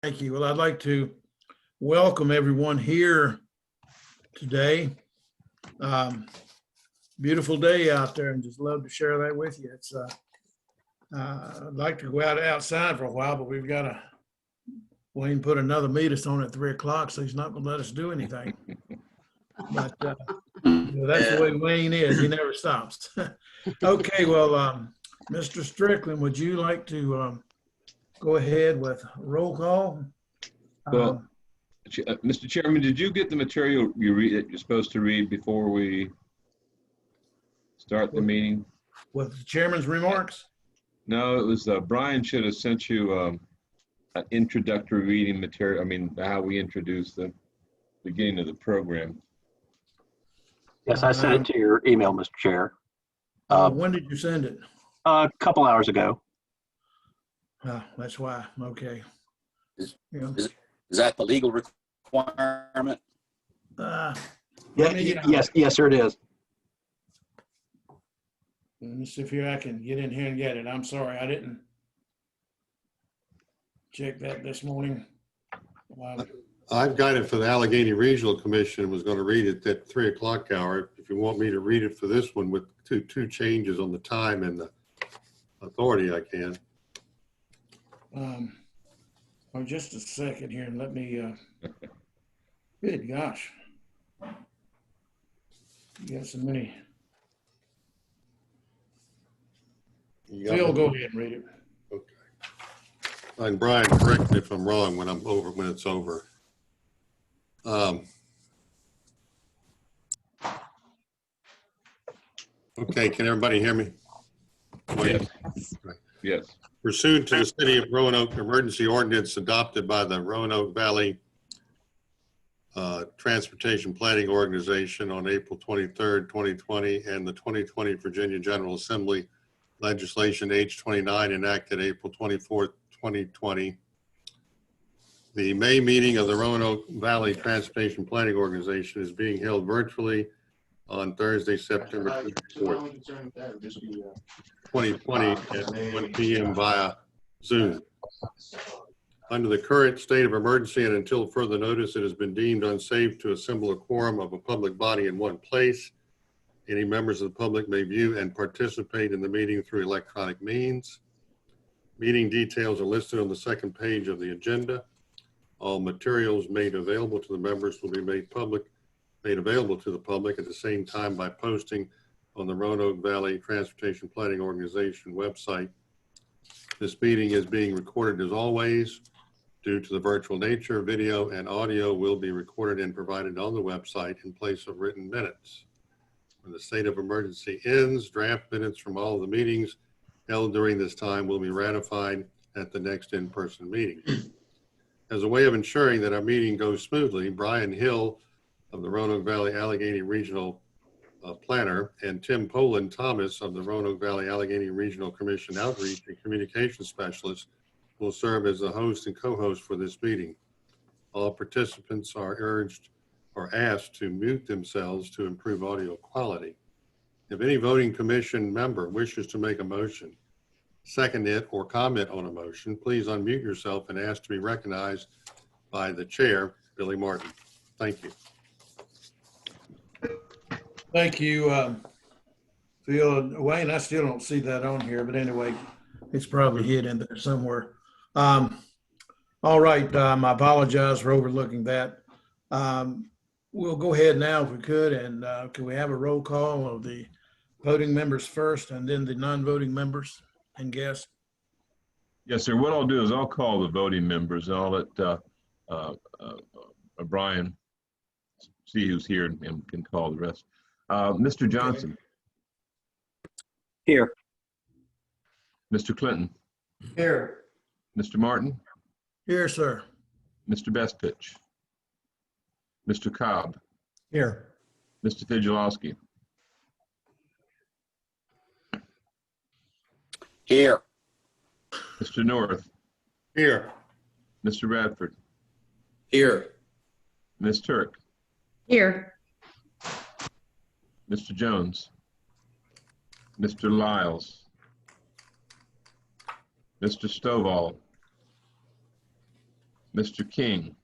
Thank you. Well, I'd like to welcome everyone here today. Beautiful day out there, and just love to share that with you. It's I'd like to go outside for a while, but we've got to Wayne put another meet on at 3 o'clock, so he's not going to let us do anything. But you know, that's the way Wayne is. He never stops. Okay, well, Mr. Strickland, would you like to go ahead with roll call? Well, Mr. Chairman, did you get the material you're supposed to read before we start the meeting? With the chairman's remarks? No, it was Brian should have sent you an introductory reading material. I mean, how we introduce the beginning of the program. Yes, I sent it to your email, Mr. Chair. When did you send it? A couple hours ago. That's why. Okay. Is Yeah. that the legal requirement? Yes, sir, it is. Let me see if here I can get in here and get it. I'm sorry, I didn't check that this morning. I've got it for the Allegheny Regional Commission and was going to read it at 3 o'clock hour. If you want me to read it for this one with two changes on the time and the authority, I can. Oh, just a second here and let me, good gosh. You got so many. Phil, go ahead and read it. Okay. And Brian, correct me if I'm wrong when it's over. Okay, can everybody hear me? Yes. Yes. Pursuant to the City of Roanoke emergency ordinance adopted by the Roanoke Valley Transportation Planning Organization on April 23rd, 2020, and the 2020 Virginia General Assembly legislation H-29 enacted April 24th, 2020. The May meeting of the Roanoke Valley Transportation Planning Organization is being held virtually on Thursday, September 24th, 2020 at 1 p.m. via Zoom. Under the current state of emergency and until further notice, it has been deemed unsafe to assemble a quorum of a public body in one place. Any members of the public may view and participate in the meeting through electronic means. Meeting details are listed on the second page of the agenda. All materials made available to the members will be made available to the public at the same time by posting on the Roanoke Valley Transportation Planning Organization website. This meeting is being recorded as always. Due to the virtual nature, video and audio will be recorded and provided on the website in place of written minutes. When the state of emergency ends, draft minutes from all of the meetings held during this time will be ratified at the next in-person meeting. As a way of ensuring that our meeting goes smoothly, Brian Hill of the Roanoke Valley-Alleghany Regional Planner and Tim Poland Thomas of the Roanoke Valley-Alleghany Regional Commission Outreach and Communication Specialist will serve as the host and co-host for this meeting. All participants are asked to mute themselves to improve audio quality. If any voting commission member wishes to make a motion, second it, or comment on a motion, please unmute yourself and ask to be recognized by the chair, Billy Martin. Thank you. Thank you, Phil. Wayne, I still don't see that on here, but anyway, it's probably hid in there somewhere. All right, I apologize for overlooking that. We'll go ahead now if we could, and can we have a roll call of the voting members first and then the non-voting members and guests? Yes, sir. What I'll do is I'll call the voting members and I'll let Brian see who's here and can call the rest. Mr. Johnson. Here. Mr. Clinton. Here. Mr. Martin. Here, sir. Mr. Bestpitch. Mr. Cobb. Here. Mr. Fidgelowski. Here. Mr. North. Here. Mr. Radford. Here. Ms. Turk. Here. Mr. Jones. Mr. Lyles. Mr. Stovall. Mr. King,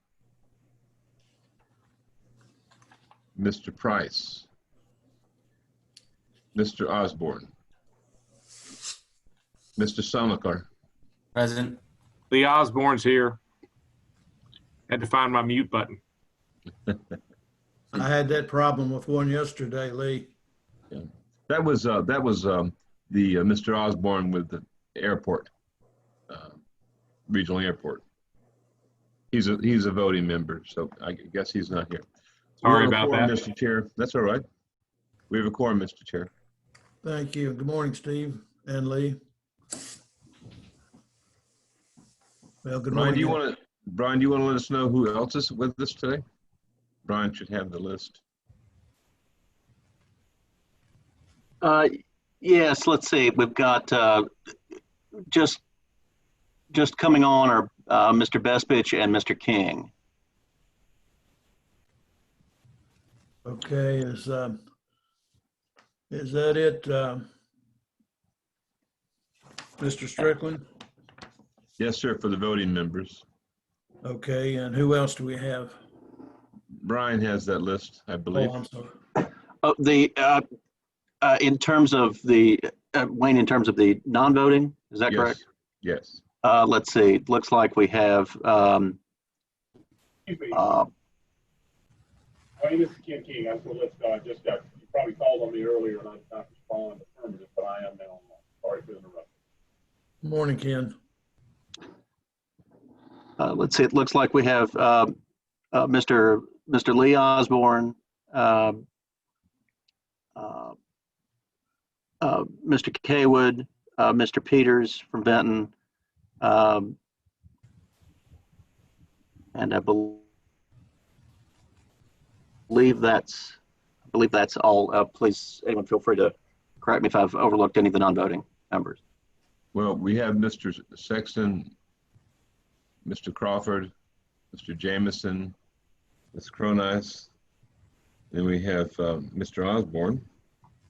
Mr. Price, Mr. Osborne, Mr. Summaker, Present. Lee Osborne's here. Had to find my mute button. I had that problem with one yesterday, Lee. that was the Mr. Osborne with the airport, regional airport. He's a voting member, so I guess he's not here. Sorry We have a about quorum, that. Mr. Chair. That's all right. We have a quorum, Mr. Chair. Thank you. Good morning, Steve and Lee. Well, good Brian, morning. Brian, do you want to let us know who else is with us today? Brian should have the list. Yes, let's see. We've got just coming on are Mr. Bestbitch and Mr. King. Okay, is that it, Mr. Strickland? Yes, sir, for the voting members. Okay, and who else do we have? Brian has that list, I believe. Oh, I'm sorry. In terms of the, Wayne, in terms of the non-voting, is that Yes, correct? yes. Let's see. Looks like we have, Excuse me. My name is Ken King. I'm from Let's Go. You probably called on me earlier and I did not respond affirmative, but I am now. Sorry for interrupting. Morning, Ken. let's see. It looks like we have Mr. Lee Osborne, Mr. Kaywood, Mr. Peters from Benton, and I believe that's all. Please, anyone feel free to correct me if I've overlooked any of the non-voting members. Well, we have Mr. Sexton, Mr. Crawford, Mr. Jameson, Ms. Cronise, then we have Mr. Osborne,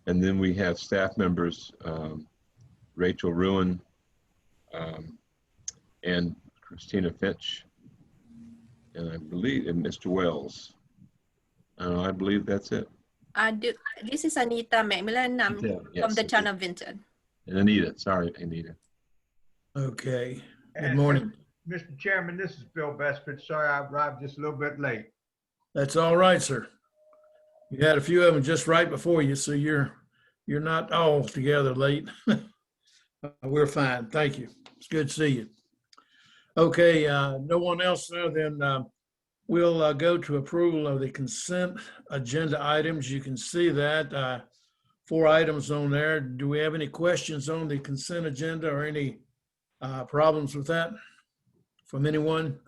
and then we have staff members, Rachel Ruin, and Christina Finch, and I believe, and Mr. Wells. I believe that's it. This is Anita McMillan Yes, from the okay. town of Vinton. And Anita, sorry, Anita. Okay, good And morning. Mr. Chairman, this is Bill Bestford. Sorry I arrived just a little bit late. That's all right, sir. You had a few of them just right before you, so you're not all together late. We're fine, thank you. It's good to see you. Okay, no one else, then we'll go to approval of the consent agenda items. You can see that 4 items on there. Do we have any questions on the consent agenda or any problems with that from anyone?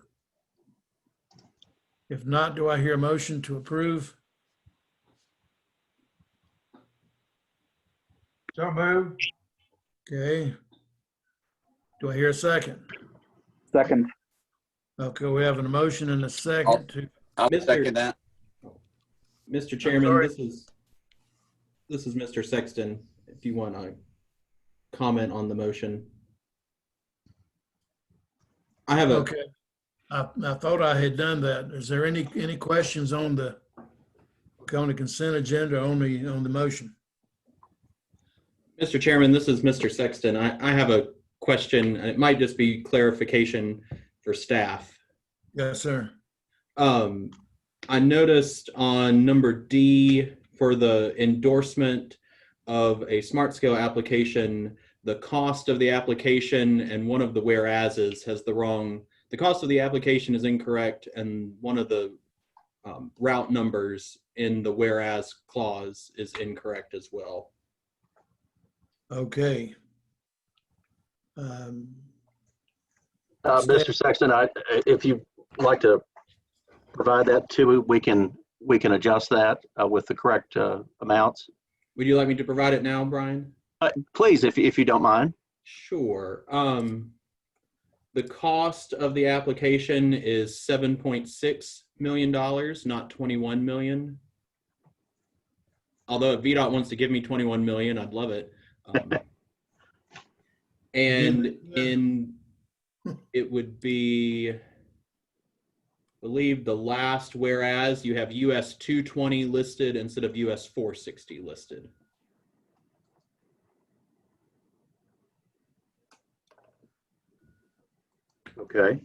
If not, do I hear a motion to approve? So moved. Okay. Do I hear a second? Second. Okay, we have a motion and a second to, I'll Mr. second that. Mr. Chairman, sorry. this is Mr. Sexton, if you want to comment on the motion. I have a, okay. I thought I had done that. Is there any questions on the consent agenda on the motion? Mr. Chairman, this is Mr. Sexton. I have a question, and it might just be clarification for staff. Yes, sir. I noticed on number D for the endorsement of a smart scale application, the cost of the application and one of the whereases has the cost of the application is incorrect, and one of the route numbers in the whereas clause is incorrect as well. Okay. Mr. Sexton, if you'd like to provide that too, we can adjust that with the correct amounts. Would you like me to provide it now, Brian? Please, if you don't mind. Sure. The cost of the application is $7.6 million, not 21 million. Although if VDOT wants to give me 21 million, I'd love it. And it would be believe the last whereas you have US 220 listed instead of US 460 listed. Okay.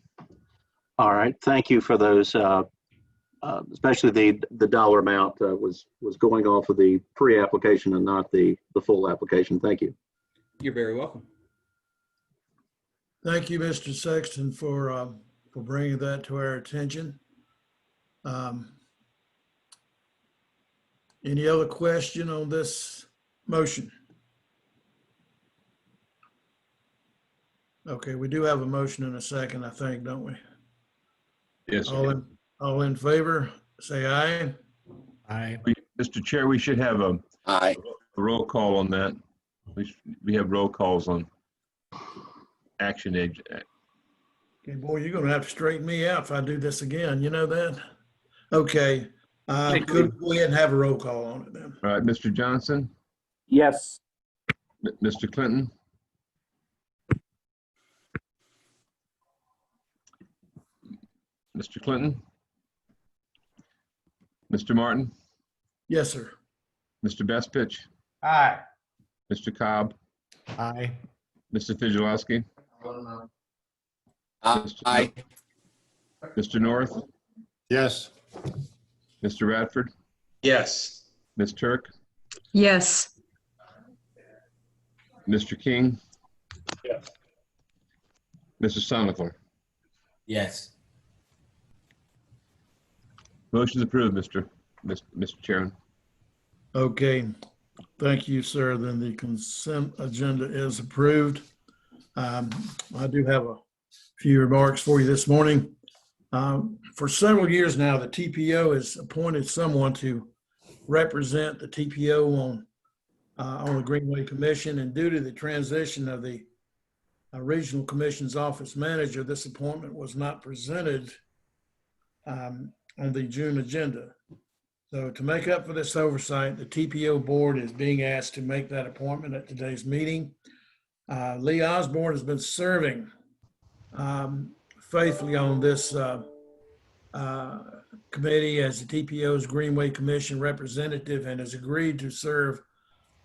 All right. Thank you for those. Especially the dollar amount was going off of the pre-application and not the full application. Thank you. You're very welcome. Thank you, Mr. Sexton, for bringing that to our attention. Any other question on this motion? Okay, we do have a motion in a second, I think, don't we? Yes, sir. All in favor, say aye. Aye. Mr. Chair, we should have a Aye. roll call on that. We have roll calls on action age. Okay, boy, you're gonna have to straighten me out if I do this again, you know that? Okay, could we go ahead and have a roll call on it then? All right, Mr. Johnson, Yes. Mr. Clinton, Mr. Clinton, Mr. Martin, Yes, sir. Mr. Bestfitch, Aye. Mr. Cobb, Aye. Mr. Fidgelowski, Aye. Mr. North, Yes. Mr. Radford, Yes. Ms. Turk, Yes. Mr. King, Yes. Mrs. Sonneckler. Yes. Motion's approved, Mr. Chairman. Okay, thank you, sir. Then the consent agenda is approved. I do have a few remarks for you this morning. For several years now, the TPO has appointed someone to represent the TPO on the Greenway Commission, and due to the transition of the Regional Commission's office manager, this appointment was not presented on the June agenda. So to make up for this oversight, the TPO board is being asked to make that appointment at today's meeting. Lee Osborne has been serving faithfully on this committee as the TPO's Greenway Commission representative and has agreed to serve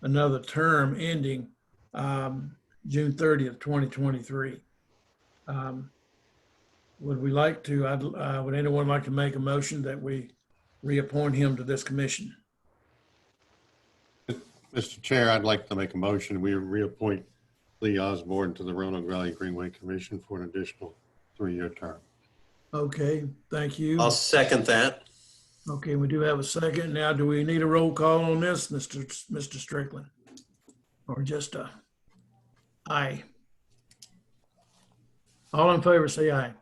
another term ending June 30th, 2023. Would anyone like to make a motion that we reappoint him to this commission? Mr. Chair, I'd like to make a motion. We reappoint Lee Osborne to the Roanoke Valley Greenway Commission for an additional 3-year term. Okay, thank you. I'll second that. Okay, we do have a second. Now, do we need a roll call on this, Mr. Strickland? Or just aye? All in favor, say aye.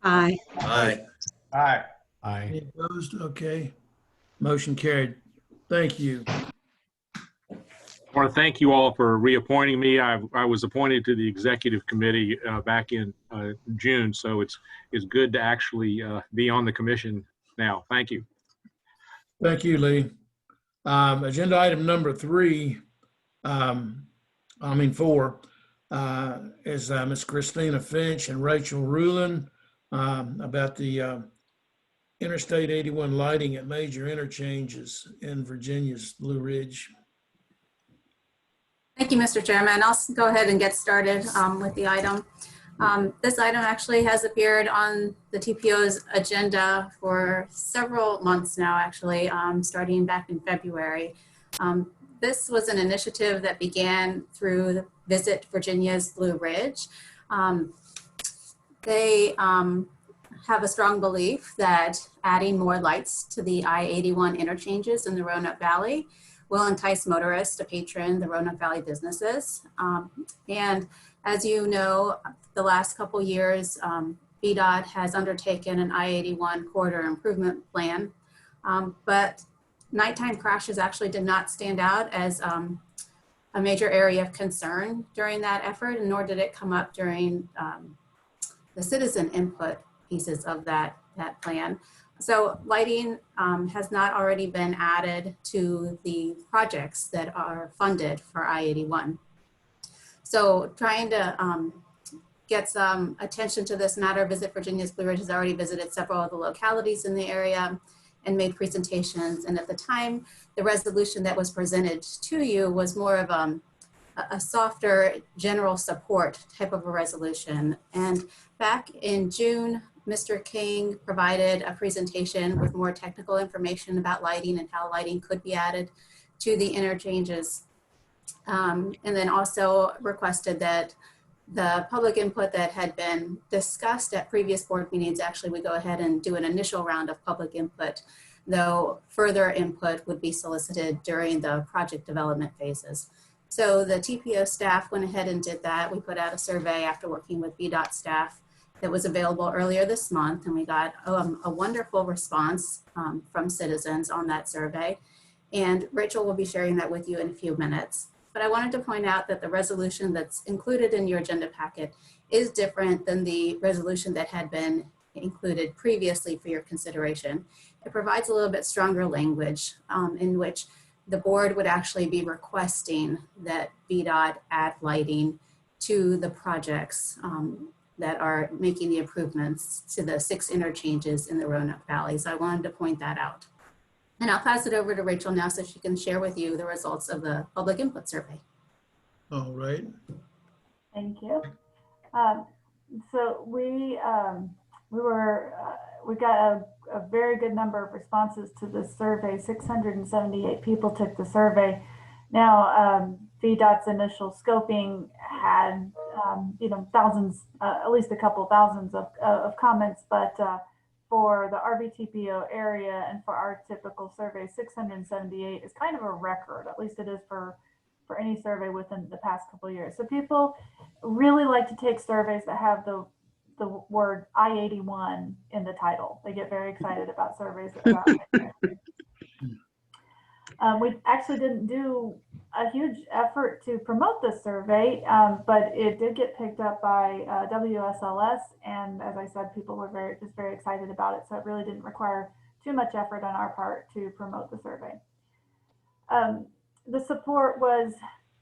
Aye. Aye. Aye. Aye. Any opposed? Okay. Motion carried. Thank you. I want to thank you all for reappointing me. I was appointed to the executive committee back in June, so it's good to actually be on the commission now. Thank you. Thank you, Lee. Agenda item number 4, is Ms. Christina Finch and Rachel Rulin about the Interstate 81 lighting at major interchanges in Virginia's Blue Ridge. Thank you, Mr. Chairman. I'll go ahead and get started with the item. This item actually has appeared on the TPO's agenda for several months now, actually, starting back in February. This was an initiative that began through the Visit Virginia's Blue Ridge. They have a strong belief that adding more lights to the I-81 interchanges in the Roanoke Valley will entice motorists to patron the Roanoke Valley businesses. And as you know, the last couple years, VDOT has undertaken an I-81 corridor improvement plan, but nighttime crashes actually did not stand out as a major area of concern during that effort, and nor did it come up during the citizen input pieces of that plan. So lighting has not already been added to the projects that are funded for I-81. So trying to get some attention to this matter. Visit Virginia's Blue Ridge has already visited several of the localities in the area and made presentations. And at the time, the resolution that was presented to you was more of a softer general support type of a resolution. And back in June, Mr. King provided a presentation with more technical information about lighting and how lighting could be added to the interchanges. And then also requested that the public input that had been discussed at previous board meetings, actually we go ahead and do an initial round of public input, though further input would be solicited during the project development phases. So the TPO staff went ahead and did that. We put out a survey after working with VDOT staff that was available earlier this month, and we got a wonderful response from citizens on that survey. And Rachel will be sharing that with you in a few minutes. But I wanted to point out that the resolution that's included in your agenda packet is different than the resolution that had been included previously for your consideration. It provides a little bit stronger language in which the board would actually be requesting that VDOT add lighting to the projects that are making the improvements to the 6 interchanges in the Roanoke Valley. So I wanted to point that out. And I'll pass it over to Rachel now so she can share with you the results of the public input survey. All right. Thank you. So we got a very good number of responses to this survey. 678 people took the survey. Now, VDOT's initial scoping had, thousands, at least a couple thousands of comments, but for the RVTPO area and for our typical survey, 678 is kind of a record. At least it is for any survey within the past couple of years. So people really like to take surveys that have the word I-81 in the title. They get very excited about surveys about we actually didn't do a huge effort to promote this survey, but it did get picked up by WSLS, and as I said, people were very excited about it, so it really didn't require too much effort on our part to promote the survey. The support was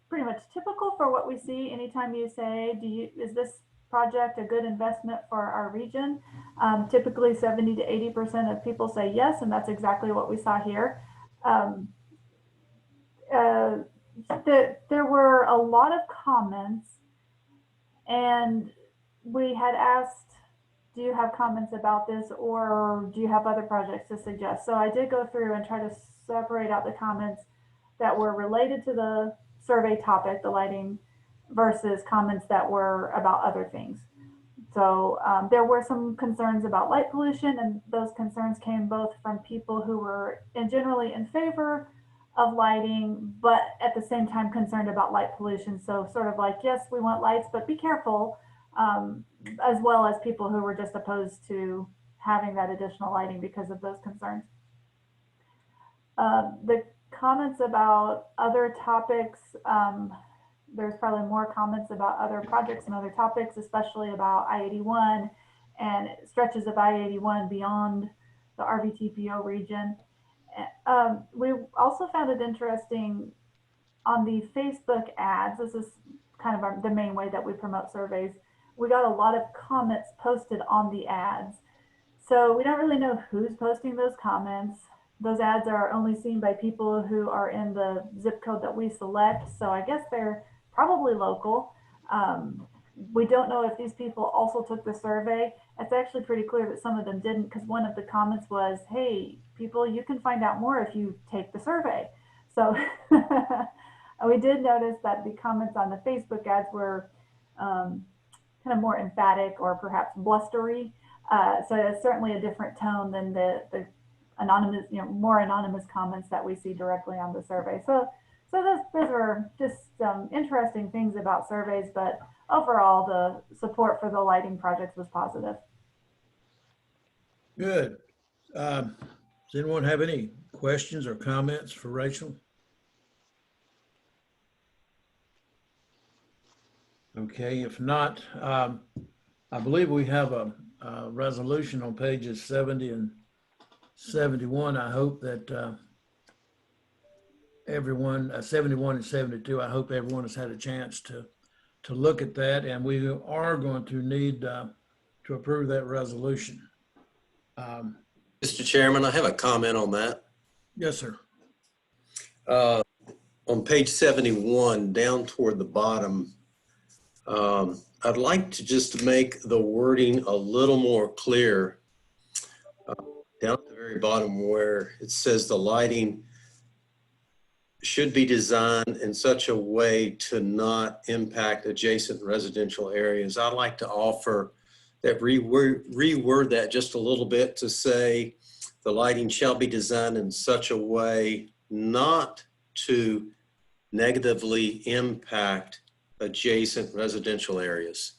pretty much typical for what we see anytime you say, is this project a good investment for our region? Typically 70 to 80% of people say yes, and that's exactly what we saw here. There were a lot of comments, and we had asked, do you have comments about this, or do you have other projects to suggest? So I did go through and try to separate out the comments that were related to the survey topic, the lighting, versus comments that were about other things. So there were some concerns about light pollution, and those concerns came both from people who were generally in favor of lighting, but at the same time concerned about light pollution. So sort of like, yes, we want lights, but be careful, as well as people who were just opposed to having that additional lighting because of those concerns. The comments about other topics, there's probably more comments about other projects and other topics, especially about I-81 and stretches of I-81 beyond the RVTPO region. We also found it interesting on the Facebook ads. This is kind of the main way that we promote surveys. We got a lot of comments posted on the ads. So we don't really know who's posting those comments. Those ads are only seen by people who are in the zip code that we select. So I guess they're probably local. We don't know if these people also took the survey. It's actually pretty clear that some of them didn't, because one of the comments was, hey, people, you can find out more if you take the survey. So we did notice that the comments on the Facebook ads were kind of more emphatic or perhaps blustery. So it's certainly a different tone than the anonymous, more anonymous comments that we see directly on the survey. So those were just some interesting things about surveys, but overall the support for the lighting projects was positive. Good. Does anyone have any questions or comments for Rachel? Okay, if not, I believe we have a resolution on pages 70 and 71. I hope that everyone, 71 and 72, I hope everyone has had a chance to to look at that, and we are going to need to approve that resolution. Mr. Chairman, I have a comment on that. Yes, sir. On page 71, down toward the bottom, I'd like to just make the wording a little more clear. Down at the very bottom where it says the lighting should be designed in such a way to not impact adjacent residential areas. I'd like to offer that reword that just a little bit to say the lighting shall be designed in such a way not to negatively impact adjacent residential areas.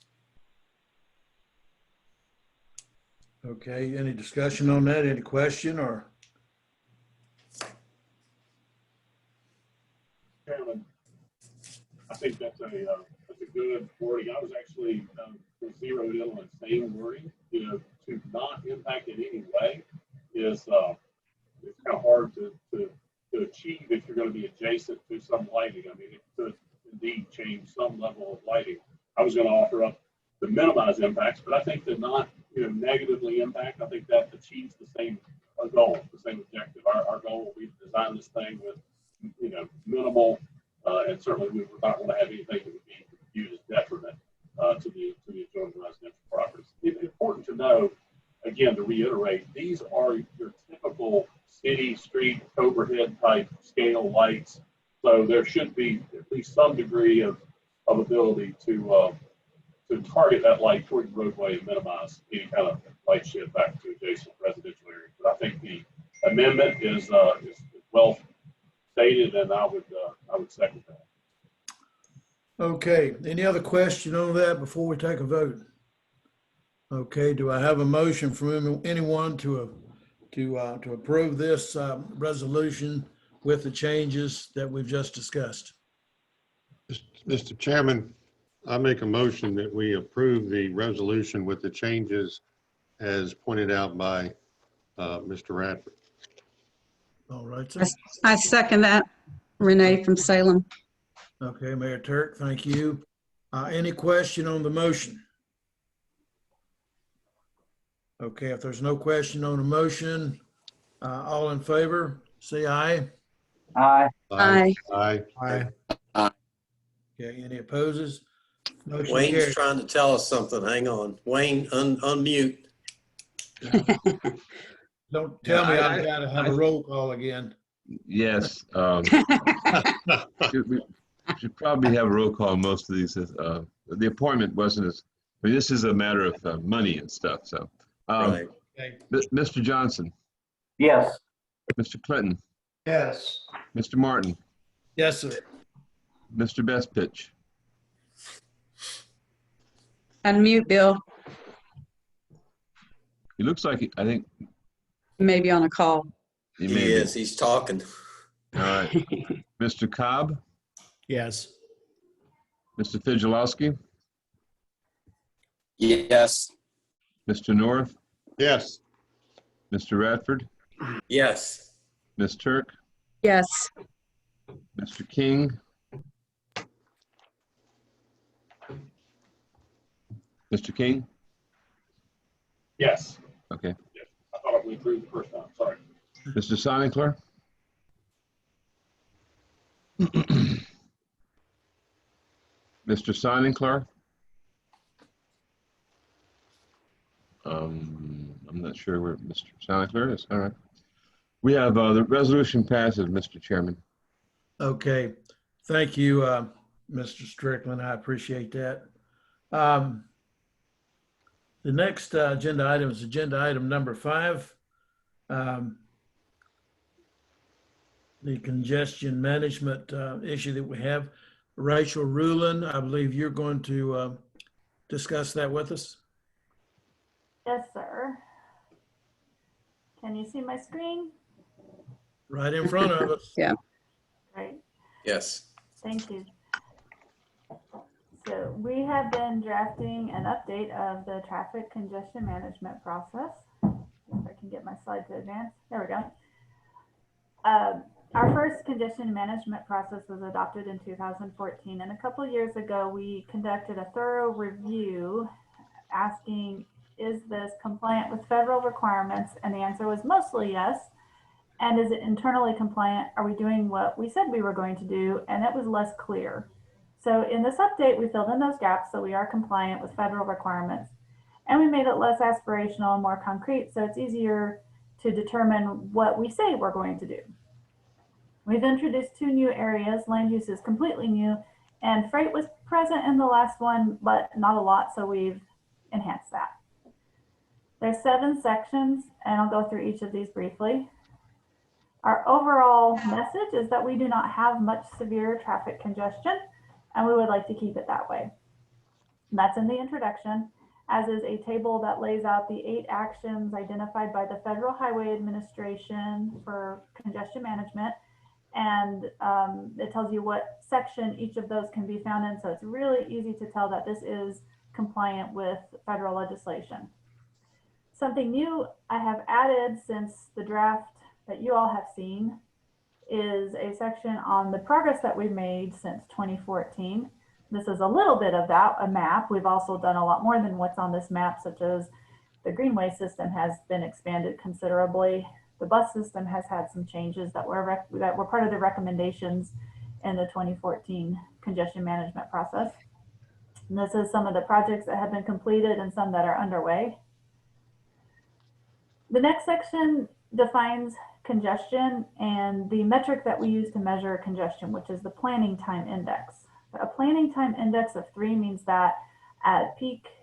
Okay, any discussion on that? Any question or? Chairman, I think that's a good wording. I was actually zeroed in on the same wording. You know, to not impact in any way is it's kind of hard to achieve if you're going to be adjacent to some lighting. I mean, it could indeed change some level of lighting. I was going to offer up to minimize impacts, but I think that not negatively impact. I think that achieves the same goal, the same objective. Our goal will be to design this thing with minimal, and certainly we would not want to have anything that would be viewed as detriment to the adjoining residential properties. It's important to know, again, to reiterate, these are your typical city, street, overhead type scale lights. So there should be at least some degree of ability to target that light toward the roadway and minimize any kind of light shed back to adjacent residential areas. But I think the amendment is well stated, and I would second that. Okay, any other question on that before we take a vote? Okay, do I have a motion from anyone to approve this resolution with the changes that we've just discussed? Mr. Chairman, I make a motion that we approve the resolution with the changes as pointed out by Mr. Radford. All right, sir. I second that. Renee from Salem. Okay, Mayor Turk, thank you. Any question on the motion? Okay, if there's no question on the motion, all in favor, say aye. Aye. Aye. Aye. Okay, any opposes? Motion Wayne's carries. trying to tell us something. Hang on. Wayne, unmute. Don't tell me Yeah, I've got to have a roll call again. Yes. We should probably have a roll call on most of these. The appointment wasn't as, I mean, this is a matter of money and stuff. So, Right. Okay. Mr. Johnson, Yes. Mr. Clinton, Yes. Mr. Martin, Yes, sir. Mr. Bestpitch. Unmute, Bill. He looks like, I think Maybe on a call. he He may be. is. He's talking. All right. Mr. Cobb, Yes. Mr. Fidgelowski, Yes. Mr. North, Yes. Mr. Radford, Yes. Ms. Turk, Yes. Mr. King, Mr. King. Yes. Okay. Yes. I thought we approved the first time. Sorry. Mr. Soninkler. Mr. Soninkler. I'm not sure where Mr. Soninkler is. All right. We have the resolution passes, Mr. Chairman. Okay, thank you, Mr. Strickland. I appreciate that. The next agenda item is agenda item number 5. The congestion management issue that we have. Rachel Rulin, I believe you're going to discuss that with us. Yes, sir. Can you see my screen? Right in front of us. Yeah. Great. Yes. Thank you. So we have been drafting an update of the traffic congestion management process. If I can get my slide to advance. There we go. Our first congestion management process was adopted in 2014, and a couple years ago we conducted a thorough review asking, is this compliant with federal requirements? And the answer was mostly yes. And is it internally compliant? Are we doing what we said we were going to do? And it was less clear. So in this update, we filled in those gaps so we are compliant with federal requirements. And we made it less aspirational and more concrete, so it's easier to determine what we say we're going to do. We've introduced 2 new areas. Land use is completely new, and freight was present in the last one, but not a lot, so we've enhanced that. There's 7 sections, and I'll go through each of these briefly. Our overall message is that we do not have much severe traffic congestion, and we would like to keep it that way. And that's in the introduction, as is a table that lays out the 8 actions identified by the Federal Highway Administration for congestion management. And it tells you what section each of those can be found in. So it's really easy to tell that this is compliant with federal legislation. Something new I have added since the draft that you all have seen is a section on the progress that we've made since 2014. This is a little bit of that, a map. We've also done a lot more than what's on this map, such as the greenway system has been expanded considerably. The bus system has had some changes that were part of the recommendations in the 2014 congestion management process. And this is some of the projects that have been completed and some that are underway. The next section defines congestion and the metric that we use to measure congestion, which is the planning time index. A planning time index of 3 means that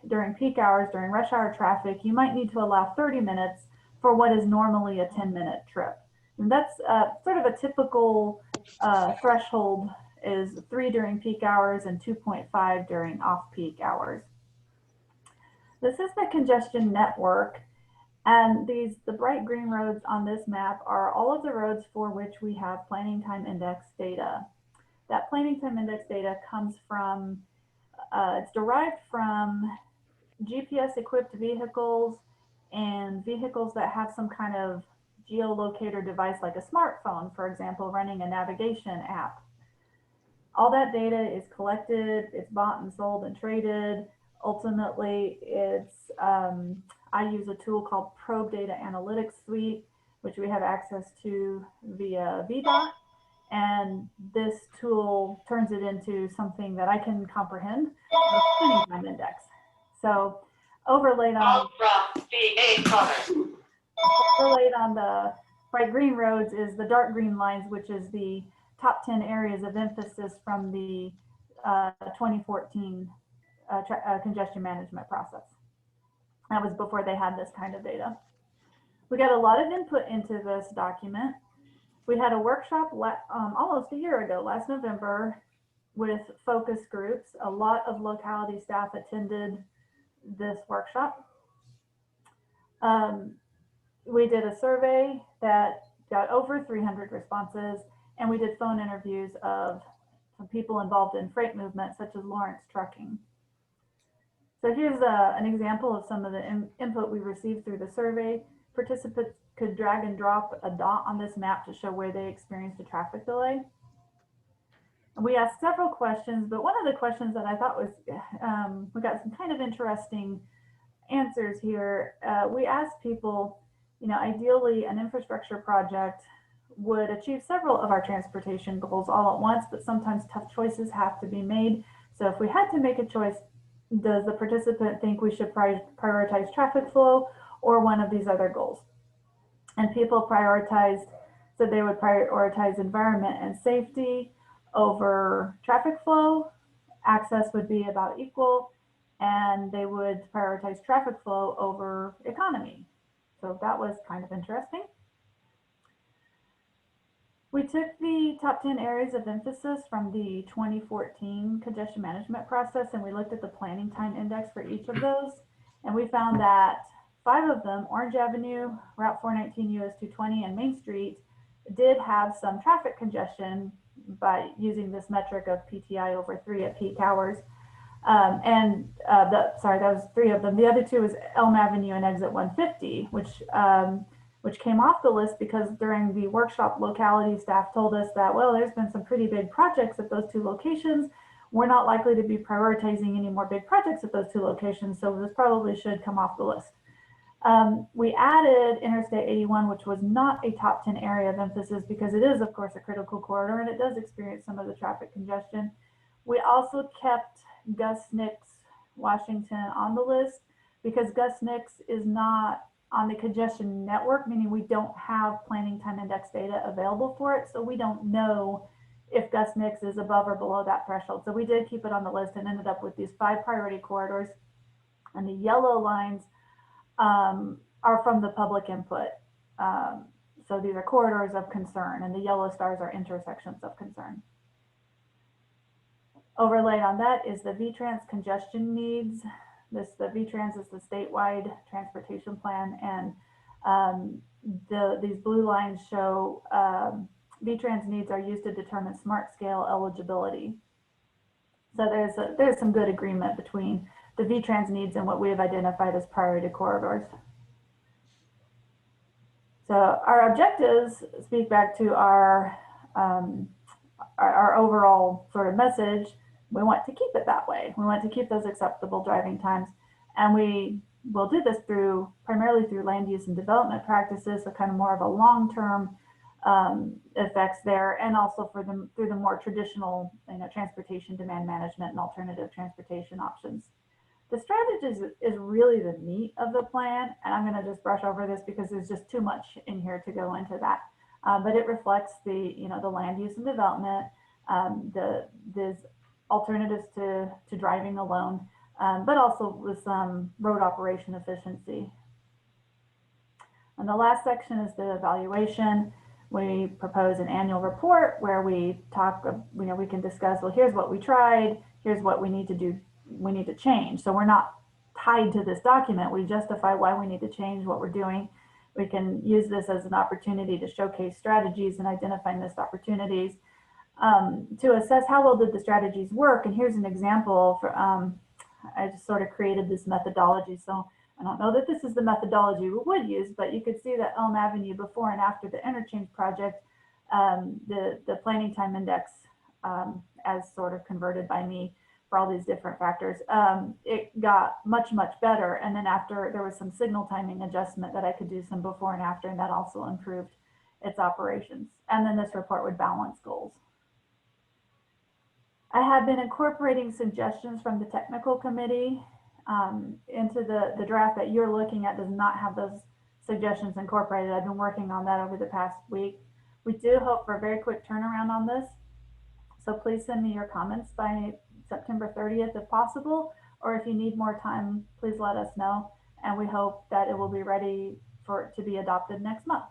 during peak hours, during rush hour traffic, you might need to allow 30 minutes for what is normally a 10-minute trip. And that's sort of a typical threshold is 3 during peak hours and 2.5 during off-peak hours. This is the congestion network. And the bright green roads on this map are all of the roads for which we have planning time index data. That planning time index data comes from, it's derived from GPS equipped vehicles and vehicles that have some kind of geolocator device like a smartphone, for example, running a navigation app. All that data is collected, it's bought and sold and traded. Ultimately, it's, I use a tool called Probe Data Analytics Suite, which we have access to via VDOT. And this tool turns it into something that I can comprehend, the planning time index. So overlaid on the bright green roads is the dark green lines, which is the top 10 areas of emphasis from the 2014 congestion management process. That was before they had this kind of data. We got a lot of input into this document. We had a workshop almost a year ago, last November, with focus groups. A lot of locality staff attended this workshop. We did a survey that got over 300 responses, and we did phone interviews of some people involved in freight movement, such as Lawrence Trucking. So here's an example of some of the input we received through the survey. Participants could drag and drop a dot on this map to show where they experienced a traffic delay. And we asked several questions, but one of the questions that I thought was, we got some kind of interesting answers here. We asked people, ideally an infrastructure project would achieve several of our transportation goals all at once, but sometimes tough choices have to be made. So if we had to make a choice, does the participant think we should prioritize traffic flow or one of these other goals? And people prioritized, so they would prioritize environment and safety over traffic flow. Access would be about equal, and they would prioritize traffic flow over economy. So that was kind of interesting. We took the top 10 areas of emphasis from the 2014 congestion management process, and we looked at the planning time index for each of those. And we found that 5 of them, Orange Avenue, Route 419 US 220, and Main Street, did have some traffic congestion by using this metric of PTI over 3 at peak hours. Sorry, that was 3 of them. The other 2 was Elm Avenue and Exit 150, which which came off the list because during the workshop, locality staff told us that, well, there's been some pretty big projects at those two locations. We're not likely to be prioritizing any more big projects at those two locations, so this probably should come off the list. We added Interstate 81, which was not a top 10 area of emphasis because it is, of course, a critical corridor and it does experience some of the traffic congestion. We also kept Gus Nix, Washington on the list because Gus Nix is not on the congestion network, meaning we don't have planning time index data available for it. So we don't know if Gus Nix is above or below that threshold. So we did keep it on the list and ended up with these 5 priority corridors. And the yellow lines are from the public input. So these are corridors of concern, and the yellow stars are intersections of concern. Overlaid on that is the VTrans congestion needs. The VTrans is the statewide transportation plan, and these blue lines show VTrans needs are used to determine smart scale eligibility. So there's some good agreement between the VTrans needs and what we have identified as priority corridors. So our objectives speak back to our overall sort of message. We want to keep it that way. We want to keep those acceptable driving times. And we will do this primarily through land use and development practices, so kind of more of a long-term effects there, and also through the more traditional, transportation demand management and alternative transportation options. The strategy is really the meat of the plan, and I'm going to just brush over this because there's just too much in here to go into that. But it reflects the land use and development, these alternatives to driving alone, but also with some road operation efficiency. And the last section is the evaluation. We propose an annual report where we talk, we can discuss, well, here's what we tried, here's what we need to do, we need to change. So we're not tied to this document. We justify why we need to change what we're doing. We can use this as an opportunity to showcase strategies and identify missed opportunities, to assess how well did the strategies work. And here's an example for, I just sort of created this methodology. So I don't know that this is the methodology we would use, but you could see that Elm Avenue before and after the interchange project, the planning time index, as sort of converted by me for all these different factors, it got much, much better. And then after, there was some signal timing adjustment that I could do some before and after, and that also improved its operations. And then this report would balance goals. I have been incorporating suggestions from the technical committee into the draft that you're looking at. Does not have those suggestions incorporated. I've been working on that over the past week. We do hope for a very quick turnaround on this. So please send me your comments by September 30th if possible, or if you need more time, please let us know. And we hope that it will be ready for it to be adopted next month.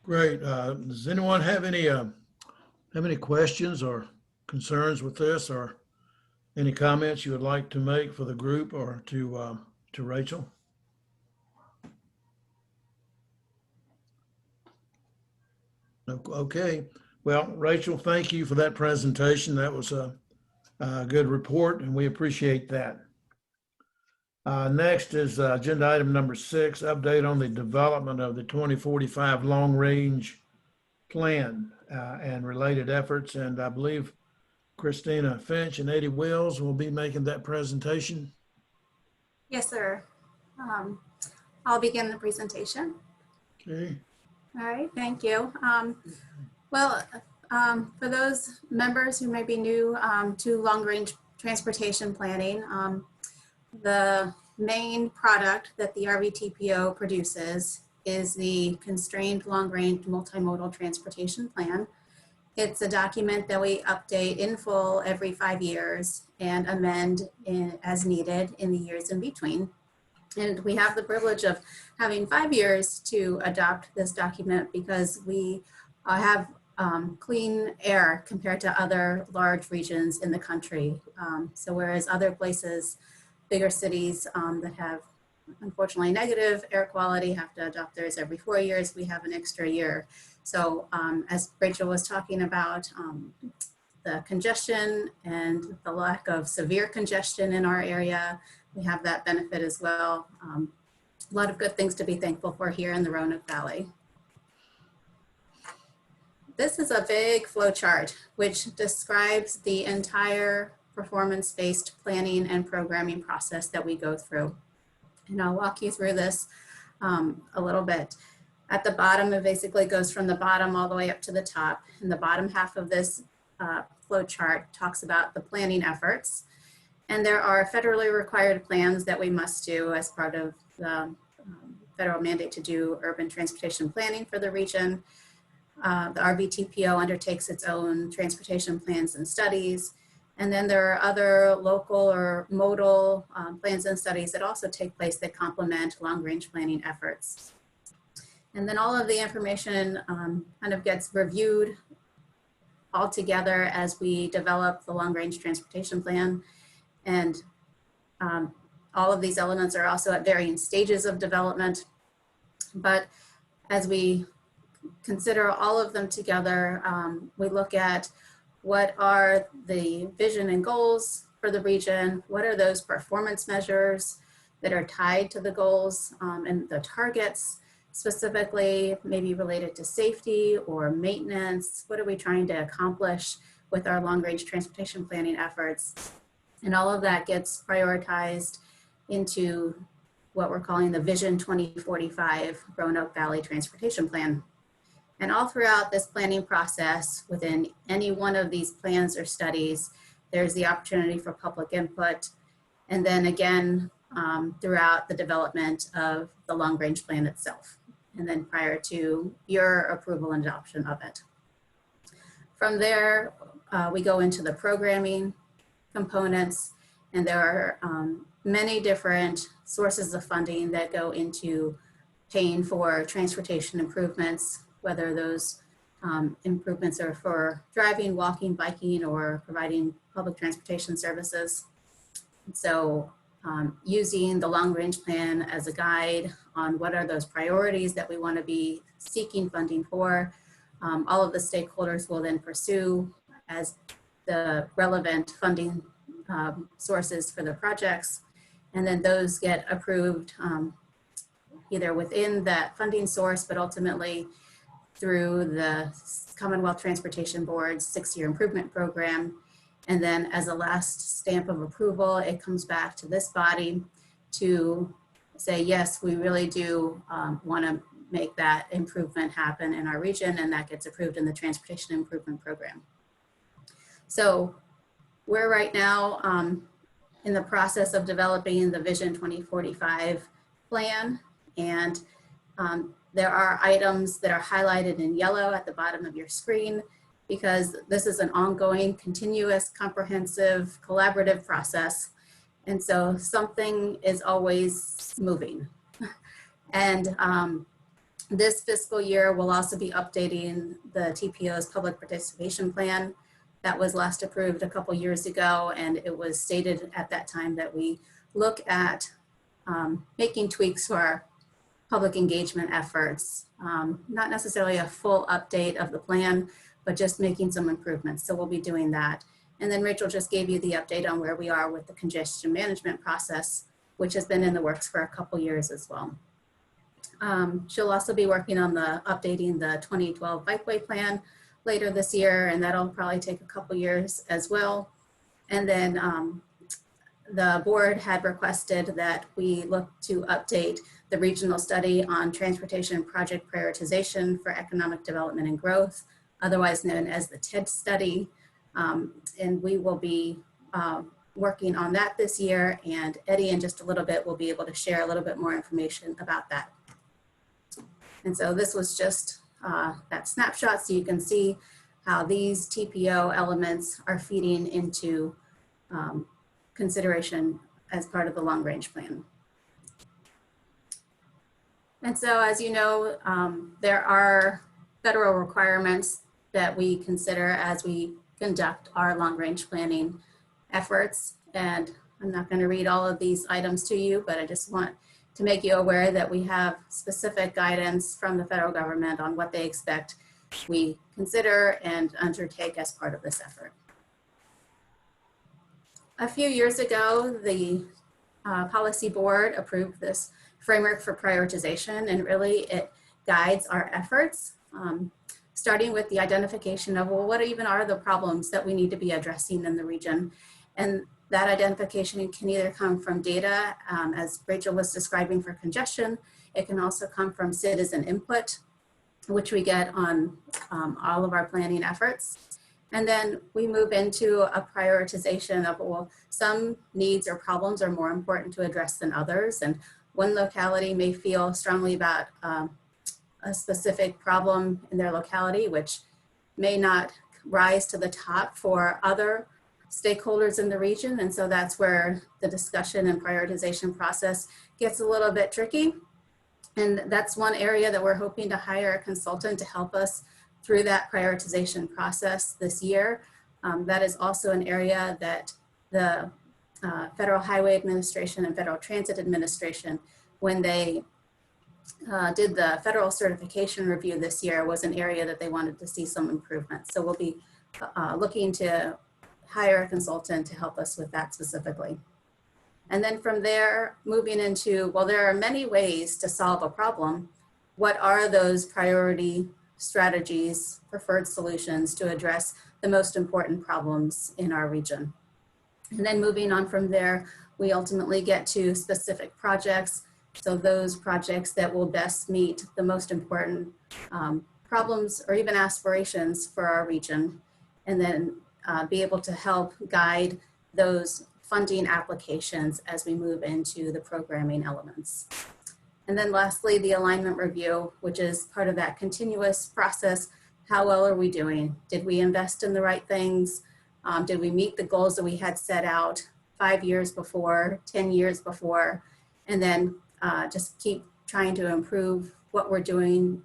Great. Does anyone have any questions or concerns with this, or any comments you would like to make for the group or to Rachel? Okay. Well, Rachel, thank you for that presentation. That was a good report, and we appreciate that. Next is agenda item number 6, update on the development of the 2045 long-range plan and related efforts. And I believe Christina Finch and Eddie Wills will be making that presentation. Yes, sir. I'll begin the presentation. Okay. All right, thank you. For those members who may be new to long-range transportation planning, the main product that the RVTPO produces is the Constrained Long-Range Multimodal Transportation Plan. It's a document that we update in full every 5 years and amend as needed in the years in between. And we have the privilege of having 5 years to adopt this document because we have clean air compared to other large regions in the country. So whereas other places, bigger cities that have unfortunately negative air quality have to adopt theirs every 4 years, we have an extra year. So as Rachel was talking about, the congestion and the lack of severe congestion in our area, we have that benefit as well. A lot of good things to be thankful for here in the Roanoke Valley. This is a big flow chart which describes the entire performance-based planning and programming process that we go through. And I'll walk you through this a little bit. At the bottom, it basically goes from the bottom all the way up to the top. And the bottom half of this flow chart talks about the planning efforts. And there are federally required plans that we must do as part of the federal mandate to do urban transportation planning for the region. The RVTPO undertakes its own transportation plans and studies. And then there are other local or modal plans and studies that also take place that complement long-range planning efforts. And then all of the information kind of gets reviewed all together as we develop the long-range transportation plan. And all of these elements are also at varying stages of development. But as we consider all of them together, we look at what are the vision and goals for the region, what are those performance measures that are tied to the goals and the targets, specifically maybe related to safety or maintenance. What are we trying to accomplish with our long-range transportation planning efforts? And all of that gets prioritized into what we're calling the Vision 2045 Roanoke Valley Transportation Plan. And all throughout this planning process, within any one of these plans or studies, there's the opportunity for public input. And then again, throughout the development of the long-range plan itself, and then prior to your approval and adoption of it. From there, we go into the programming components, and there are many different sources of funding that go into paying for transportation improvements, whether those improvements are for driving, walking, biking, or providing public transportation services. So using the long-range plan as a guide on what are those priorities that we want to be seeking funding for, all of the stakeholders will then pursue as the relevant funding sources for the projects. And then those get approved either within that funding source, but ultimately through the Commonwealth Transportation Board's 6-year improvement program. And then as a last stamp of approval, it comes back to this body to say, yes, we really do want to make that improvement happen in our region, and that gets approved in the Transportation Improvement Program. So we're right now in the process of developing the Vision 2045 plan, and there are items that are highlighted in yellow at the bottom of your screen because this is an ongoing, continuous, comprehensive, collaborative process. And so something is always moving. And this fiscal year, we'll also be updating the TPO's public participation plan that was last approved a couple years ago. And it was stated at that time that we look at making tweaks to our public engagement efforts, not necessarily a full update of the plan, but just making some improvements. So we'll be doing that. And then Rachel just gave you the update on where we are with the congestion management process, which has been in the works for a couple years as well. She'll also be working on updating the 2012 bikeway plan later this year, and that'll probably take a couple years as well. And then the board had requested that we look to update the regional study on transportation project prioritization for economic development and growth, otherwise known as the TED study. And we will be working on that this year, and Eddie in just a little bit will be able to share a little bit more information about that. And so this was just that snapshot so you can see how these TPO elements are feeding into consideration as part of the long-range plan. And so as you know, there are federal requirements that we consider as we conduct our long-range planning efforts. And I'm not going to read all of these items to you, but I just want to make you aware that we have specific guidance from the federal government on what they expect we consider and undertake as part of this effort. A few years ago, the policy board approved this framework for prioritization, and really it guides our efforts, starting with the identification of, well, what even are the problems that we need to be addressing in the region? And that identification can either come from data, as Rachel was describing for congestion. It can also come from citizen input, which we get on all of our planning efforts. And then we move into a prioritization of, well, some needs or problems are more important to address than others. And one locality may feel strongly about a specific problem in their locality, which may not rise to the top for other stakeholders in the region. And so that's where the discussion and prioritization process gets a little bit tricky. And that's one area that we're hoping to hire a consultant to help us through that prioritization process this year. That is also an area that the Federal Highway Administration and Federal Transit Administration, when they did the federal certification review this year, was an area that they wanted to see some improvement. So we'll be looking to hire a consultant to help us with that specifically. And then from there, moving into, well, there are many ways to solve a problem. What are those priority strategies, preferred solutions to address the most important problems in our region? And then moving on from there, we ultimately get to specific projects. So those projects that will best meet the most important problems or even aspirations for our region. And then be able to help guide those funding applications as we move into the programming elements. And then lastly, the alignment review, which is part of that continuous process. How well are we doing? Did we invest in the right things? Did we meet the goals that we had set out 5 years before, 10 years before? And then just keep trying to improve what we're doing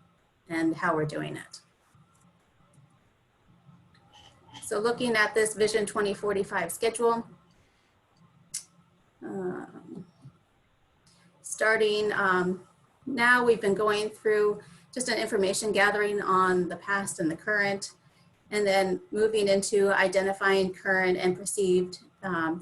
and how we're doing it. So looking at this Vision 2045 schedule, starting now, we've been going through just an information gathering on the past and the current, and then moving into identifying current and perceived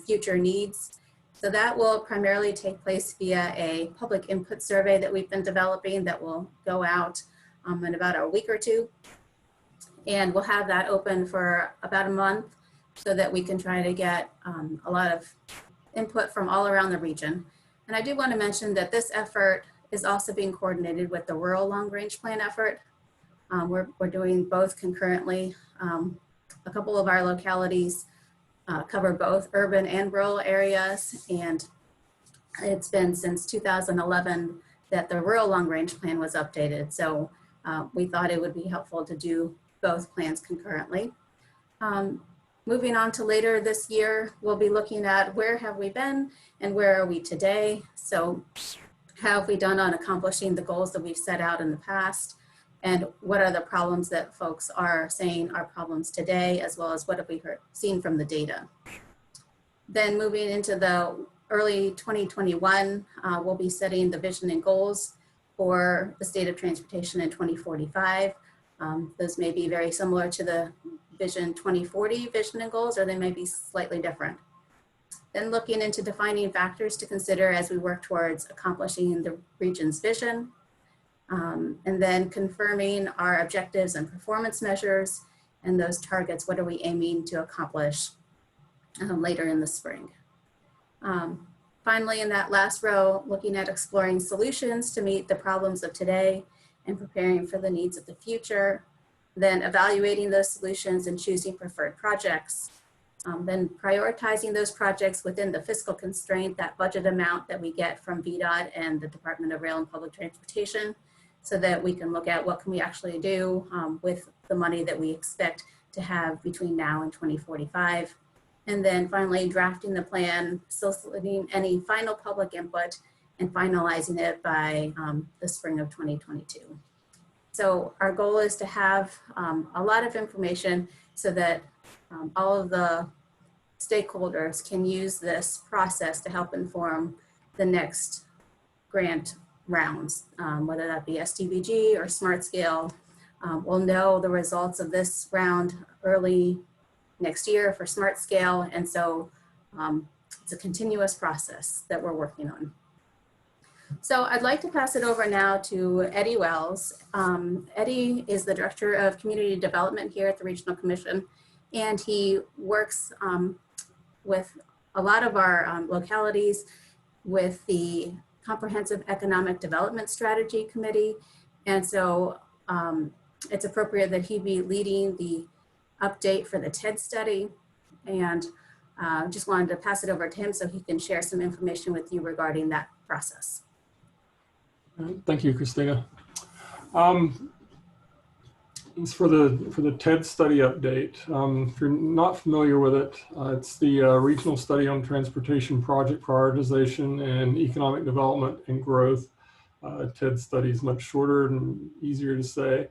future needs. So that will primarily take place via a public input survey that we've been developing that will go out in about a week or two. And we'll have that open for about a month so that we can try to get a lot of input from all around the region. And I do want to mention that this effort is also being coordinated with the rural long range plan effort. We're doing both concurrently. A couple of our localities cover both urban and rural areas, and it's been since 2011 that the rural long range plan was updated. So we thought it would be helpful to do both plans concurrently. Moving on to later this year, we'll be looking at where have we been and where are we today. So how have we done on accomplishing the goals that we've set out in the past? And what are the problems that folks are saying are problems today, as well as what have we seen from the data? Then moving into the early 2021, we'll be setting the vision and goals for the state of transportation in 2045. Those may be very similar to the Vision 2040 vision and goals, or they may be slightly different. Then looking into defining factors to consider as we work towards accomplishing the region's vision. And then confirming our objectives and performance measures and those targets. What are we aiming to accomplish later in the spring? Finally, in that last row, looking at exploring solutions to meet the problems of today and preparing for the needs of the future. Then evaluating those solutions and choosing preferred projects. Then prioritizing those projects within the fiscal constraint, that budget amount that we get from VDOT and the Department of Rail and Public Transportation, so that we can look at what can we actually do with the money that we expect to have between now and 2045. And then finally drafting the plan, soliciting any final public input and finalizing it by the spring of 2022. So our goal is to have a lot of information so that all of the stakeholders can use this process to help inform the next grant rounds, whether that be STBG or Smart Scale. We'll know the results of this round early next year for Smart Scale. And so it's a continuous process that we're working on. So I'd like to pass it over now to Eddie Wells. Eddie is the Director of Community Development here at the Regional Commission, and he works with a lot of our localities with the Comprehensive Economic Development Strategy Committee. And so it's appropriate that he be leading the update for the TED study. And just wanted to pass it over to him so he can share some information with you regarding that process. Thank you, Christina. It's for the TED study update. If you're not familiar with it, it's the Regional Study on Transportation Project Prioritization and Economic Development and Growth. TED study is much shorter and easier to say.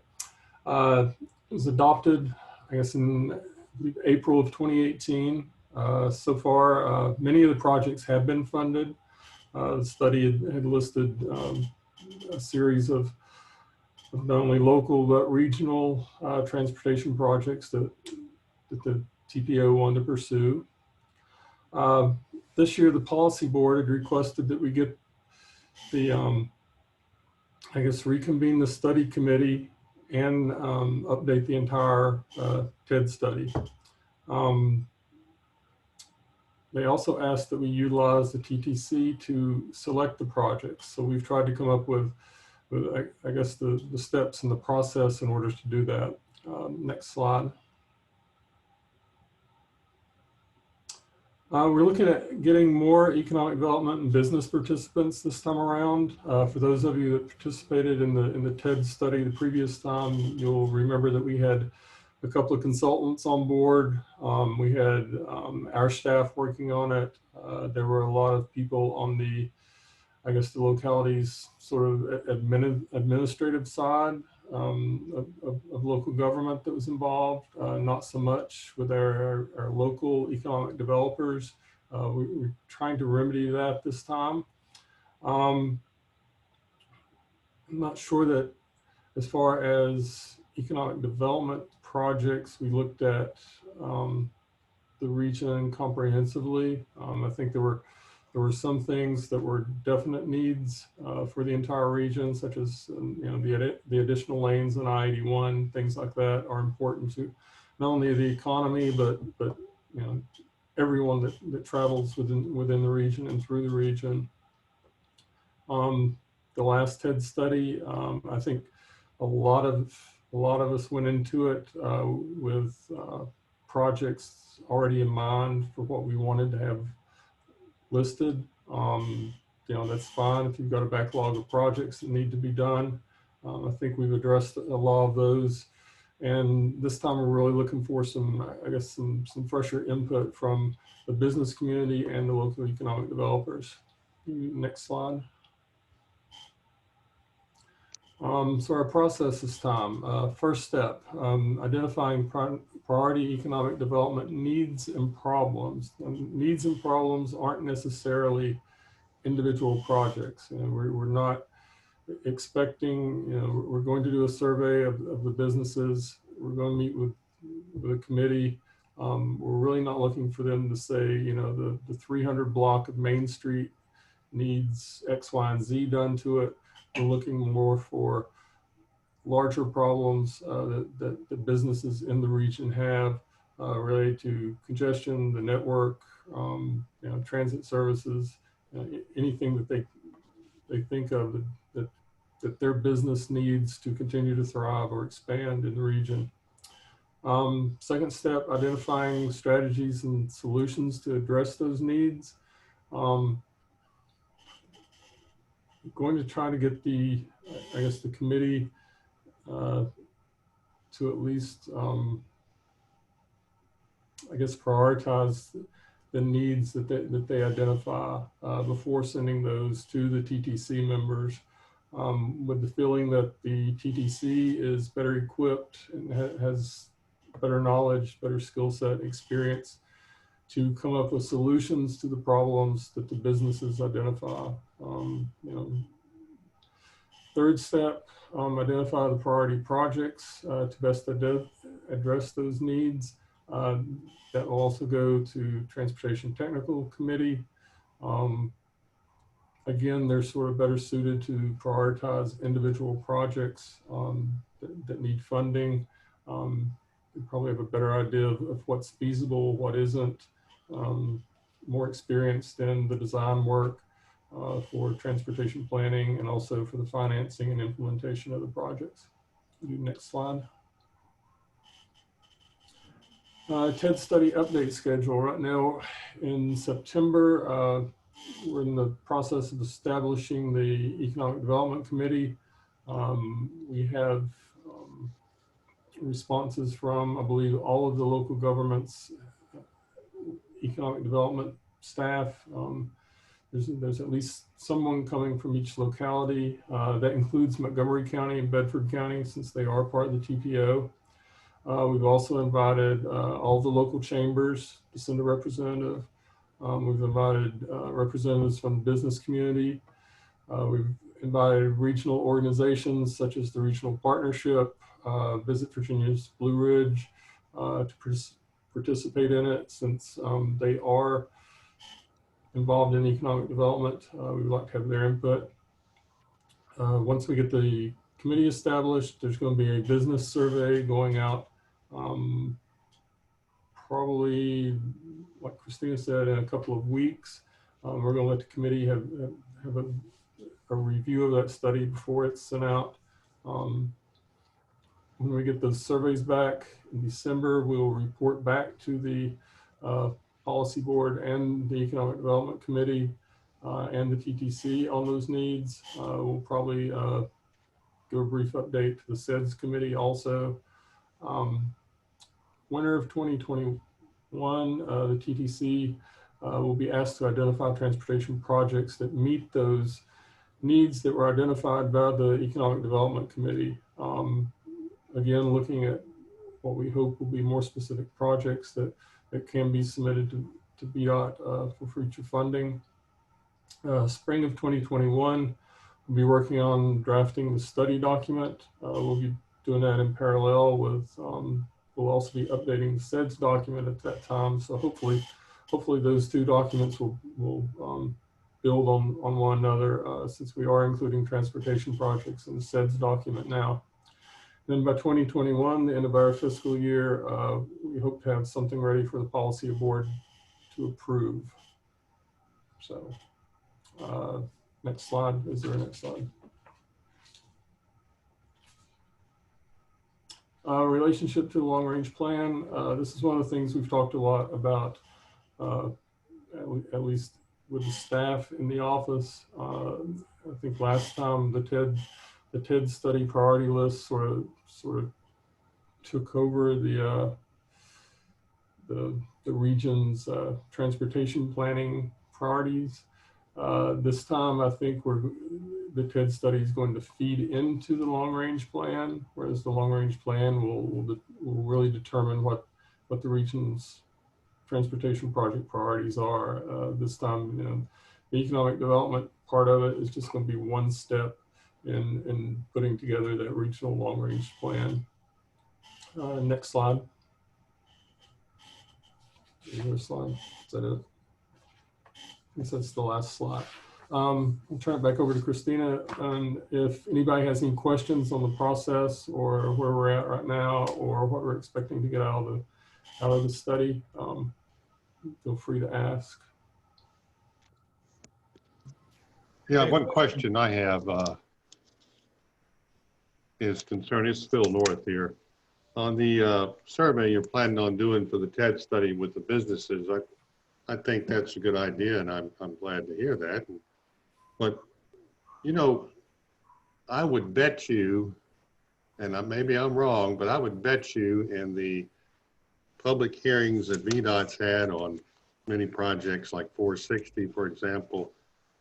It was adopted, I guess, in April of 2018. So far, many of the projects have been funded. The study had listed a series of not only local but regional transportation projects that the TPO wanted to pursue. This year, the policy board had requested that we get the, I guess, reconvene the study committee and update the entire TED study. They also asked that we utilize the TTC to select the projects. So we've tried to come up with I guess, the steps in the process in order to do that. Next slide. We're looking at getting more economic development and business participants this time around. For those of you that participated in the TED study the previous time, you'll remember that we had a couple of consultants on board. We had our staff working on it. There were a lot of people on the, I guess, the locality's sort of administrative side of local government that was involved, not so much with our local economic developers. We're trying to remedy that this time. I'm not sure that as far as economic development projects, we looked at the region comprehensively. I think there were some things that were definite needs for the entire region, such as the additional lanes on I-81, things like that are important to not only the economy, but everyone that travels within the region and through the region. The last TED study, I think a lot of us went into it with projects already in mind for what we wanted to have listed. That's fine if you've got a backlog of projects that need to be done. I think we've addressed a lot of those. And this time we're really looking for some fresher input from the business community and the local economic developers. Next slide. So our process this time, first step, identifying priority economic development needs and problems. Needs and problems aren't necessarily individual projects. We're not expecting, we're going to do a survey of the businesses. We're going to meet with a committee. We're really not looking for them to say, the 300 block of Main Street needs X, Y, and Z done to it. We're looking more for larger problems that the businesses in the region have related to congestion, the network, transit services, anything that they think of that their business needs to continue to thrive or expand in the region. Second step, identifying strategies and solutions to address those needs. Going to try to get the committee to at least, prioritize the needs that they identify before sending those to the TTC members, with the feeling that the TTC is better equipped and has better knowledge, better skill set, experience to come up with solutions to the problems that the businesses identify. Third step, identify the priority projects to best address those needs. That will also go to Transportation Technical Committee. Again, they're sort of better suited to prioritize individual projects that need funding. We probably have a better idea of what's feasible, what isn't, more experienced in the design work for transportation planning and also for the financing and implementation of the projects. Next slide. TED study update schedule. Right now in September, we're in the process of establishing the Economic Development Committee. We have responses from, I believe, all of the local governments, economic development staff. There's at least someone coming from each locality. That includes Montgomery County and Bedford County, since they are part of the TPO. We've also invited all the local chambers to send a representative. We've invited representatives from the business community. We've invited regional organizations such as the Regional Partnership, Visit Virginia's Blue Ridge, to participate in it, since they are involved in economic development. We'd like to have their input. Once we get the committee established, there's going to be a business survey going out probably, like Christina said, in a couple of weeks. We're going to let the committee have a review of that study before it's sent out. When we get those surveys back in December, we'll report back to the Policy Board and the Economic Development Committee and the TTC on those needs. We'll probably give a brief update to the SEDS Committee also. Winter of 2021, the TTC will be asked to identify transportation projects that meet those needs that were identified by the Economic Development Committee. Again, looking at what we hope will be more specific projects that can be submitted to BDOT for future funding. Spring of 2021, we'll be working on drafting the study document. We'll be doing that in parallel with, we'll also be updating the SEDS document at that time. So hopefully those two documents will build on one another, since we are including transportation projects in the SEDS document now. Then by 2021, the end of our fiscal year, we hope to have something ready for the Policy Board to approve. So next slide. Is there a next slide? Relationship to the long range plan. This is one of the things we've talked a lot about, at least with the staff in the office. I think last time the TED study priority list sort of took over the region's transportation planning priorities. This time, I think the TED study is going to feed into the long range plan, whereas the long range plan will really determine what the region's transportation project priorities are. This time, the economic development part of it is just going to be one step in putting together that regional long range plan. Next slide. Another slide. Is that it? I guess that's the last slide. I'll turn it back over to Christina. And if anybody has any questions on the process or where we're at right now or what we're expecting to get out of the study, feel free to ask. Yeah, one question I have is concerning, it's still north here. On the survey you're planning on doing for the TED study with the businesses, I think that's a good idea, and I'm glad to hear that. But, I would bet you, and maybe I'm wrong, but I would bet you in the public hearings that VDOT's had on many projects like 460, for example,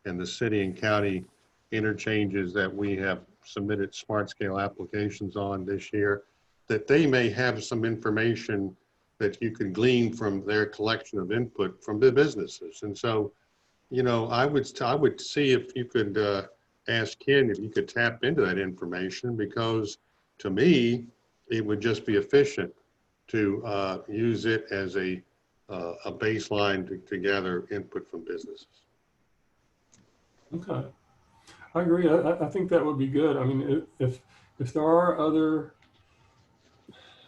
and the city and county interchanges that we have submitted smart scale applications on this year, that they may have some information that you can glean from their collection of input from the businesses. And so, I would see if you could ask Ken if you could tap into that information, because to me, it would just be efficient to use it as a baseline to gather input from businesses. Okay. I agree. I think that would be good. I mean, if there are other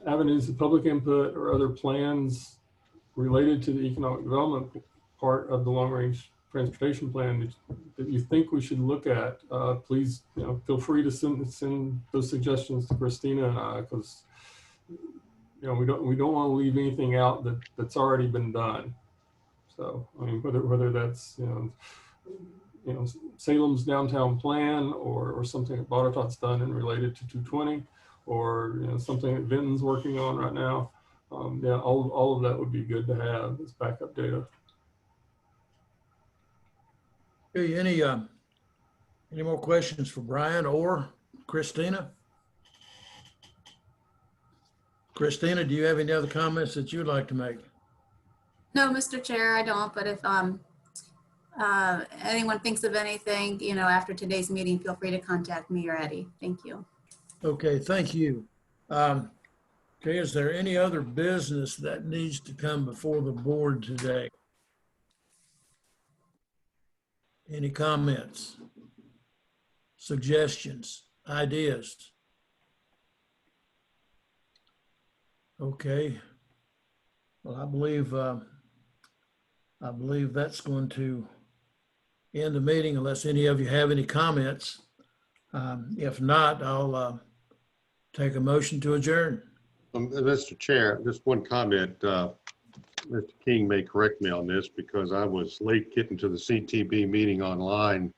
avenues of public input or other plans related to the economic development part of the long range transportation plan that you think we should look at, please, feel free to send those suggestions to Christina and I, because we don't want to leave anything out that's already been done. So I mean, whether that's Salem's downtown plan or something that Botetourt's done and related to 220, or something that Vinton's working on right now. Yeah, all of that would be good to have as backup data. Okay, any more questions for Brian or Christina? Christina, do you have any other comments that you'd like to make? No, Mr. Chair, I don't, but if anyone thinks of anything, after today's meeting, feel free to contact me or Eddie. Thank you. Okay, thank you. Okay, is there any other business that needs to come before the board today? Any comments, suggestions, ideas? Okay. Well, I believe that's going to end the meeting unless any of you have any comments. If not, I'll take a motion to adjourn. Mr. Chair, just one comment. Mr. King may correct me on this because I was late getting to the CTB meeting online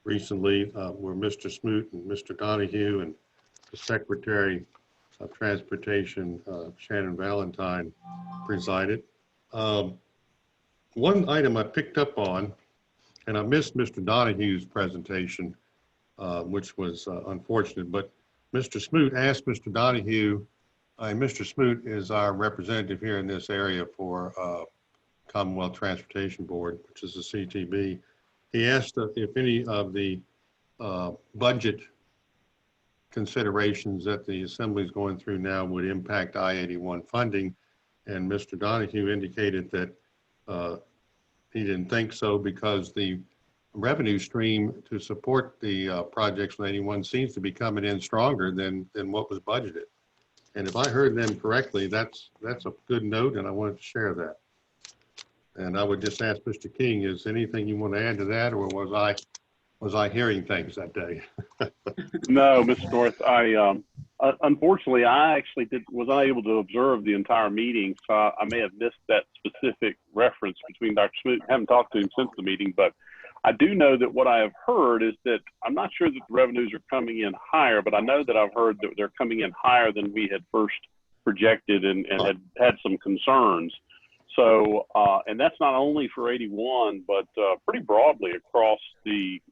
recently where Mr. Smoot and Mr. Donahue and the Secretary of Transportation, Shannon Valentine, presided. One item I picked up on, and I missed Mr. Donahue's presentation, which was unfortunate, but Mr. Smoot asked Mr. Donahue, Mr. Smoot is our representative here in this area for Commonwealth Transportation Board, which is the CTB. He asked if any of the budget considerations that the Assembly is going through now would impact I-81 funding. And Mr. Donahue indicated that he didn't think so because the revenue stream to support the projects from 81 seems to be coming in stronger than what was budgeted. And if I heard them correctly, that's a good note, and I wanted to share that. And I would just ask Mr. King, is anything you want to add to that, or was I hearing things that day? No, Mr. North. Unfortunately, I actually was unable to observe the entire meeting, so I may have missed that specific reference between Dr. Smoot. I haven't talked to him since the meeting, but I do know that what I have heard is that I'm not sure that the revenues are coming in higher, but I know that I've heard that they're coming in higher than we had first projected and had some concerns. So, and that's not only for 81, but pretty broadly across the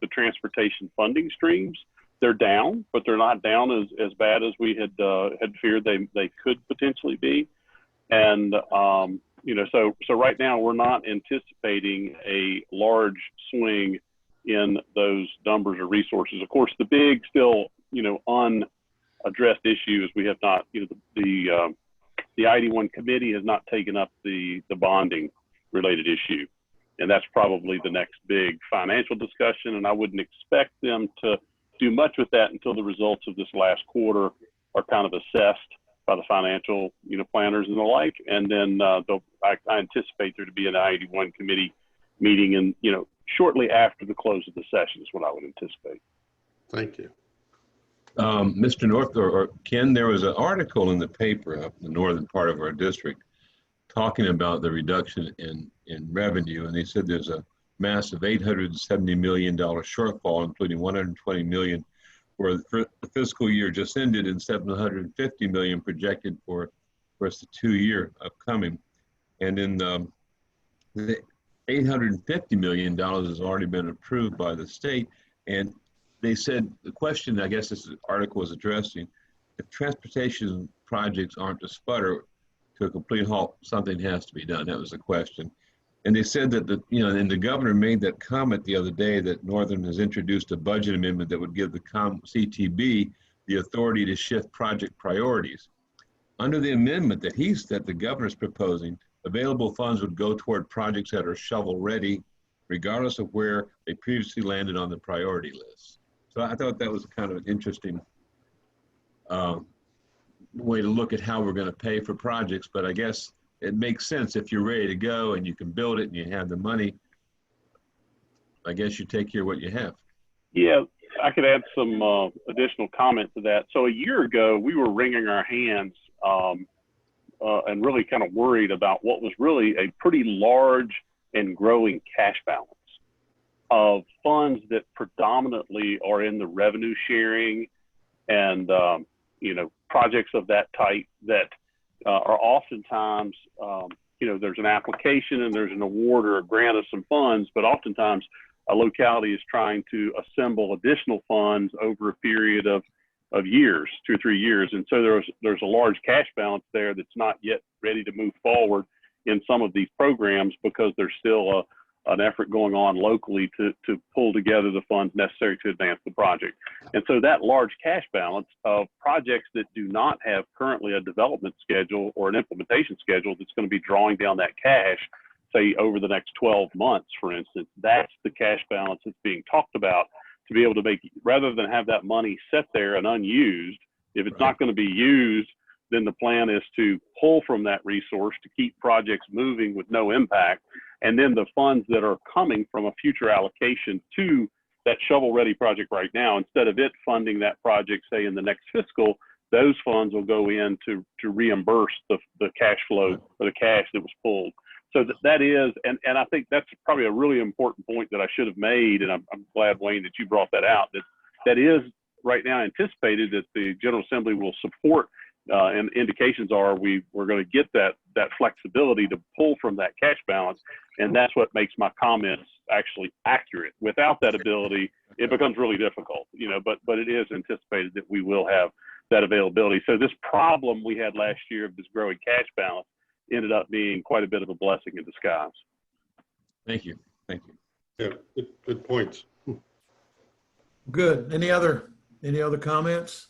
transportation funding streams. They're down, but they're not down as bad as we had feared they could potentially be. And so right now we're not anticipating a large swing in those numbers or resources. Of course, the big still unaddressed issue is we have not the I-81 committee has not taken up the bonding related issue, and that's probably the next big financial discussion. And I wouldn't expect them to do much with that until the results of this last quarter are kind of assessed by the financial planners and the like, and then I anticipate there to be an I-81 committee meeting and shortly after the close of the session is what I would anticipate. Thank you. Mr. North or Ken, there was an article in the paper up in the northern part of our district talking about the reduction in revenue, and they said there's a massive $870 million shortfall, including $120 million for the fiscal year just ended and $750 million projected for the 2-year upcoming. And in the $850 million has already been approved by the state. And they said, the question I guess this article was addressing, if transportation projects aren't to sputter to a complete halt, something has to be done. That was the question. And they said that and the governor made that comment the other day that Northern has introduced a budget amendment that would give the CTB the authority to shift project priorities. Under the amendment that the governor's proposing, available funds would go toward projects that are shovel ready regardless of where they previously landed on the priority list. So I thought that was kind of an interesting way to look at how we're going to pay for projects, but I guess it makes sense if you're ready to go and you can build it and you have the money. I guess you take care of what you have. Yeah, I could add some additional comment to that. So a year ago, we were wringing our hands and really kind of worried about what was really a pretty large and growing cash balance of funds that predominantly are in the revenue sharing and projects of that type that are oftentimes, there's an application and there's an award or a grant of some funds, but oftentimes a locality is trying to assemble additional funds over a period of years, 2 or 3 years. And so there's a large cash balance there that's not yet ready to move forward in some of these programs because there's still an effort going on locally to pull together the funds necessary to advance the project. And so that large cash balance of projects that do not have currently a development schedule or an implementation schedule that's going to be drawing down that cash, say over the next 12 months, for instance, that's the cash balance that's being talked about to be able to make, rather than have that money set there and unused, if it's not going to be used, then the plan is to pull from that resource to keep projects moving with no impact. And then the funds that are coming from a future allocation to that shovel-ready project right now, instead of it funding that project, say in the next fiscal, those funds will go in to reimburse the cash flow or the cash that was pulled. So that is, and I think that's probably a really important point that I should have made, and I'm glad, Wayne, that you brought that out, that is right now anticipated that the General Assembly will support, and indications are we're going to get that flexibility to pull from that cash balance, and that's what makes my comments actually accurate. Without that ability, it becomes really difficult, but it is anticipated that we will have that availability. So this problem we had last year of this growing cash balance ended up being quite a bit of a blessing in disguise. Thank you. Thank you. Yeah, good points. Good. Any other comments?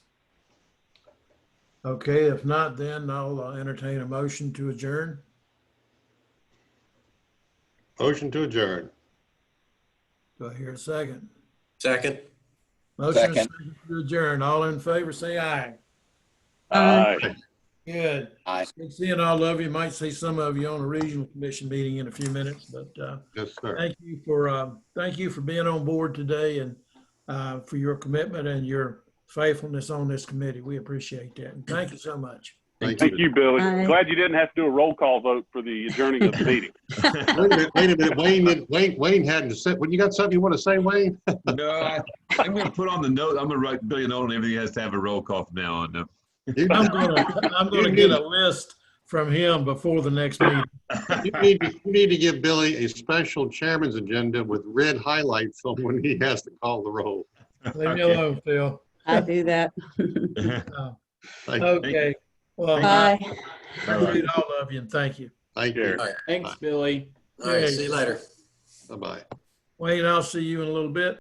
Okay, if not, then I'll entertain a motion to adjourn. Motion to adjourn. Do I hear a second? Second. Motion and second to adjourn. All in favor, say aye. Aye. Good. Aye. Seeing all of you, might see some of you on a regional commission meeting in a few minutes, but Yes, sir. thank you for being on board today and for your commitment and your faithfulness on this committee. We appreciate that. And thank you so much. Thank you, Billy. Aye. Glad you didn't have to do a roll call vote for the adjourning of the meeting. Wait a minute. Wayne hadn't said, when you got something you want to say, Wayne? No, I'm going to put on the note. I'm going to write Billy a note and everything has to have a roll call from now on. I'm gonna get a list from him before the next meeting. You need to give Billy a special chairman's agenda with red highlights on when he has to call the roll. Leave me alone, Phil. I do that. Okay. Well, Bye. I appreciate all of you and thank you. Thank you. All right. Thanks, Billy. All right. See you later. Bye-bye. Wayne, I'll see you in a little bit.